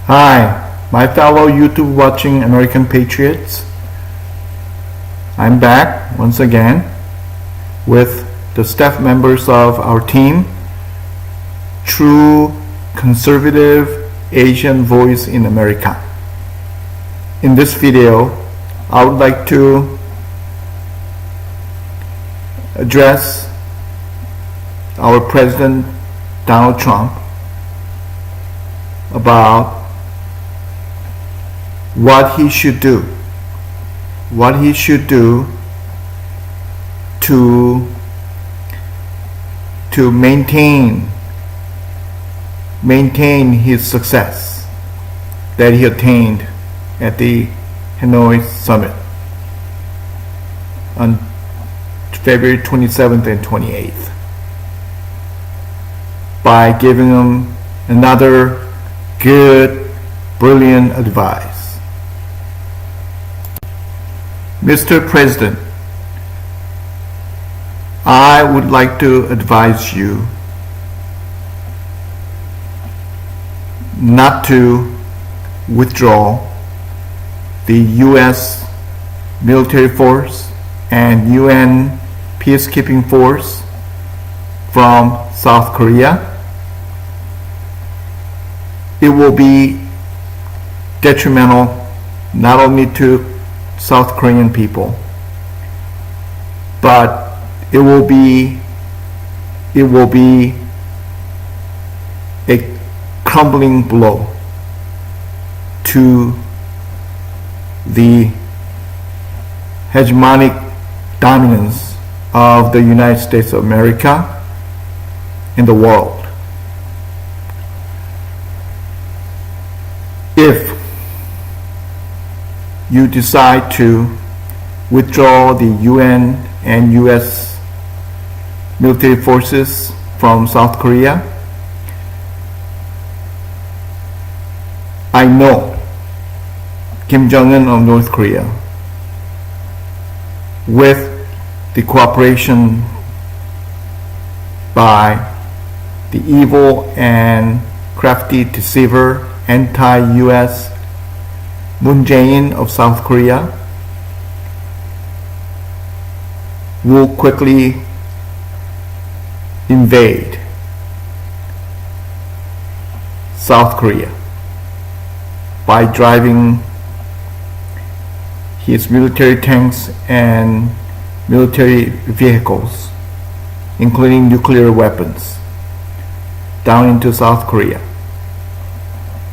Hi, my fellow YouTube watching American patriots. I'm back once again with the staff members of our team, True Conservative Asian Voice in America. In this video, I would like to address our President Donald Trump about what he should do to maintain his success that he attained at the Hanoi summit on February 27th and 28th by giving him another good, brilliant advice. Mr. President, I would like to advise you not to withdraw the U.S. military force and UN peacekeeping force from South Korea. It will be detrimental not only to South Korean people, but it will be a crumbling blow to the hegemonic dominance of the United States of America in the world. If you decide to withdraw the UN and US military forces from South Korea, I know Kim Jong-Un of North Korea, with the cooperation by the evil and crafty deceiver anti-US Moon Jae-in of South Korea, will quickly invade South Korea by driving his military tanks and military vehicles, including nuclear weapons, down into South Korea.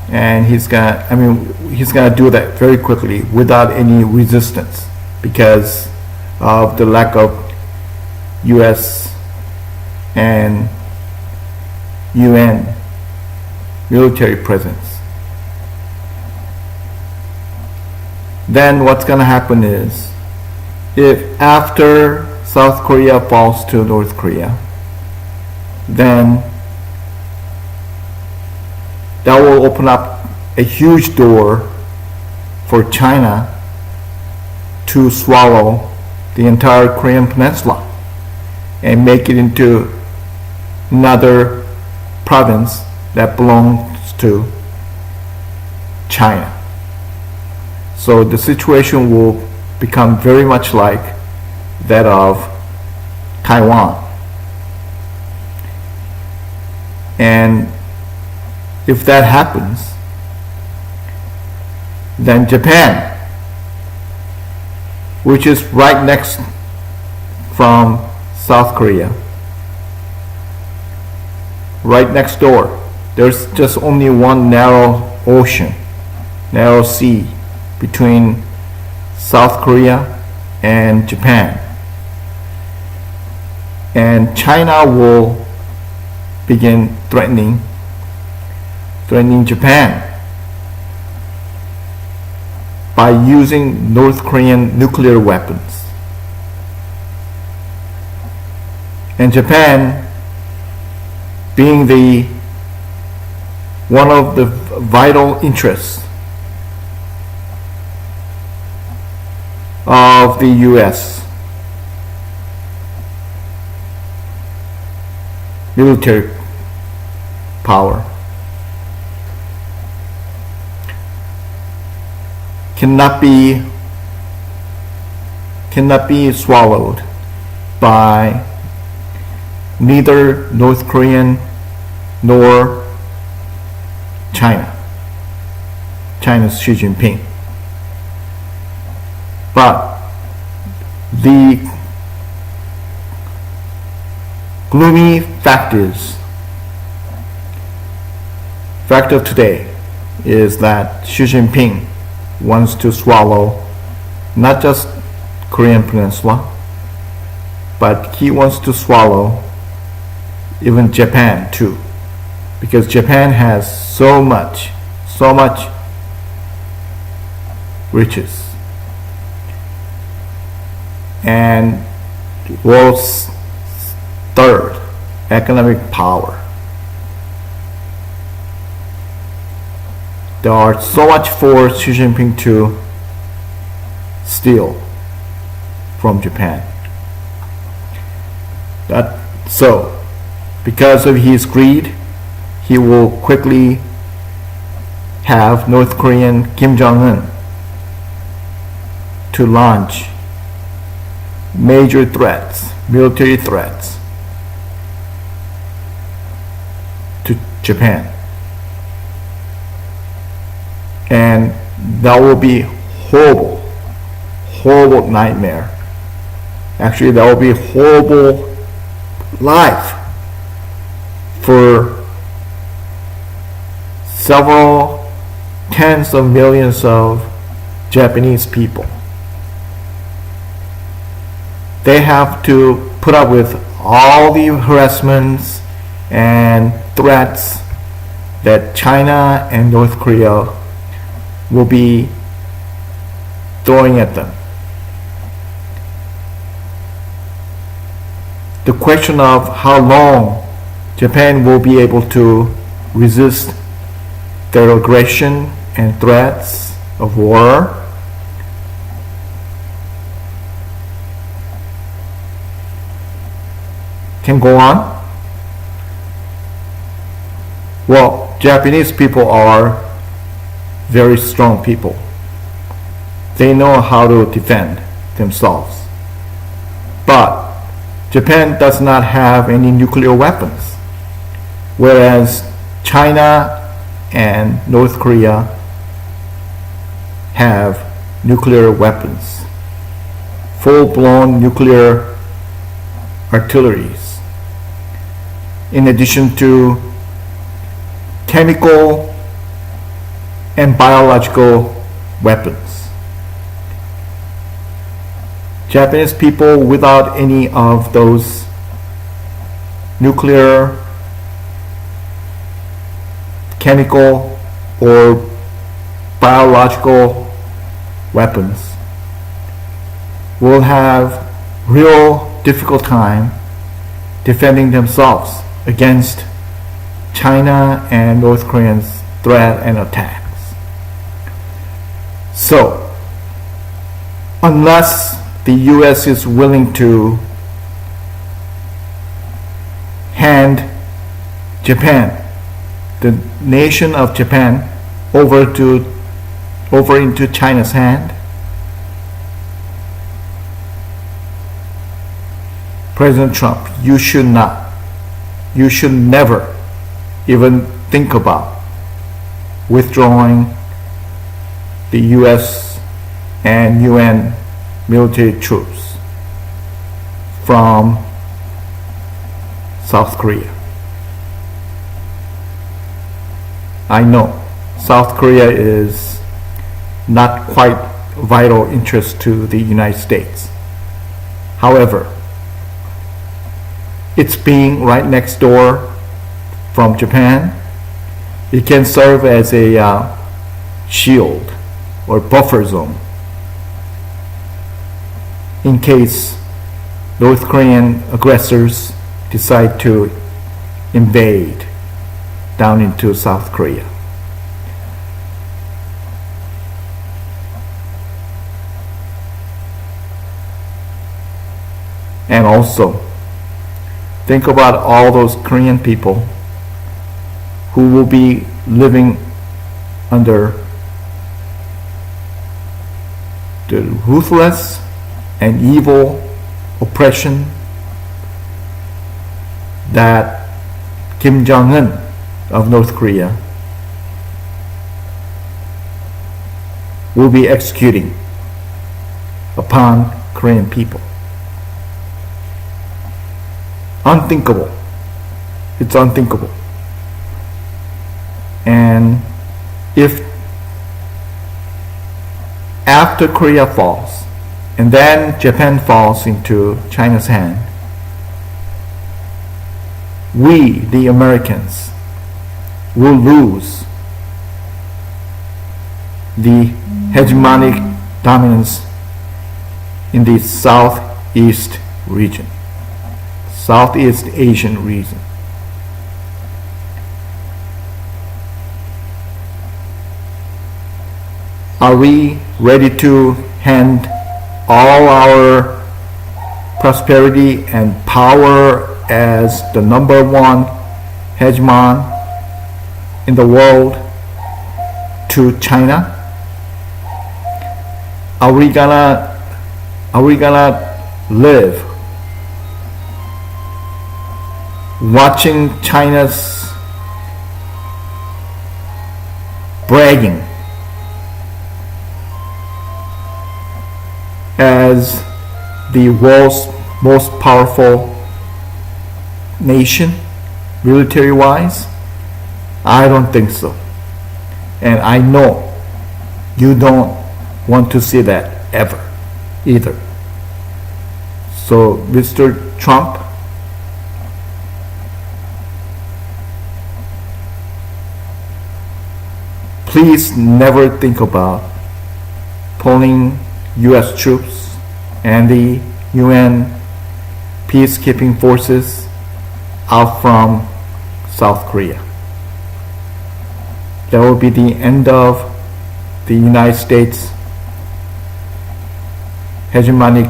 And he's gonna do that very quickly without any resistance because of the lack of US and UN military presence. Then what's gonna happen is, if after South Korea falls to North Korea, then that will open up a huge door for China to swallow the entire Korean peninsula and make it into another province that belongs to China. So the situation will become very much like that of Taiwan. And if that happens, then Japan, which is right next from South Korea, right next door, there's just only one narrow sea between South Korea and Japan. And China will begin threatening Japan by using North Korean nuclear weapons. And Japan, being one of the vital interests of the US military power, cannot be swallowed by neither North Korean nor China's Xi Jinping. But the gloomy fact of today is that Xi Jinping wants to swallow not just Korean Peninsula, but he wants to swallow even Japan too, because Japan has so much riches and world's third economic power. There are so much for Xi Jinping to steal from Japan. So, because of his greed, he will quickly have North Korean Kim Jong-Un to launch major threats, military threats to Japan. And that will be horrible nightmare. Actually, that will be horrible life for several tens of millions of Japanese people. They have to put up with all the harassments and threats that China and North Korea will be throwing at them. The question of how long Japan will be able to resist their aggression and threats of war can go on. Well, Japanese people are very strong people. They know how to defend themselves. But Japan does not have any nuclear weapons, whereas China and North Korea have nuclear weapons, full-blown nuclear artilleries, in addition to chemical and biological weapons. Japanese people without any of those nuclear, chemical, or biological weapons will have real difficult time defending themselves against China and North Korea's threat and attacks. So, unless the US is willing to hand Japan, the nation of Japan, over into China's hand, President Trump, you should never even think about withdrawing the US and UN military troops from South Korea. I know South Korea is not quite vital interest to the United States. However, it's being right next door from Japan. It can serve as a shield or buffer zone in case North Korean aggressors decide to invade down into South Korea. And also, think about all those Korean people who will be living under the ruthless and evil oppression that Kim Jong-Un of North Korea will be executing upon Korean people. Unthinkable. It's unthinkable. And if after Korea falls and then Japan falls into China's hand, we, the Americans, will lose the hegemonic dominance in the Southeast region, Southeast Asian region. Are we ready to hand all our prosperity and power as the number one hegemon in the world to China? Are we gonna live watching China's bragging as the world's most powerful nation, military-wise? I don't think so. And I know you don't want to see that ever, either. So, Mr. Trump, please never think about pulling U.S. troops and the UN peacekeeping forces out from South Korea. That will be the end of the United States hegemonic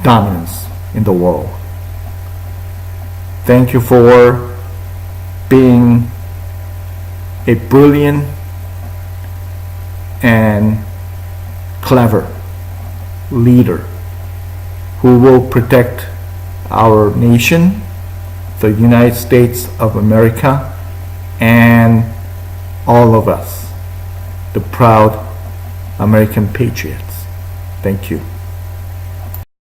dominance in the world. Thank you for being a brilliant and clever leader who will protect our nation, the United States of America, and all of us, the proud American patriots. Thank you.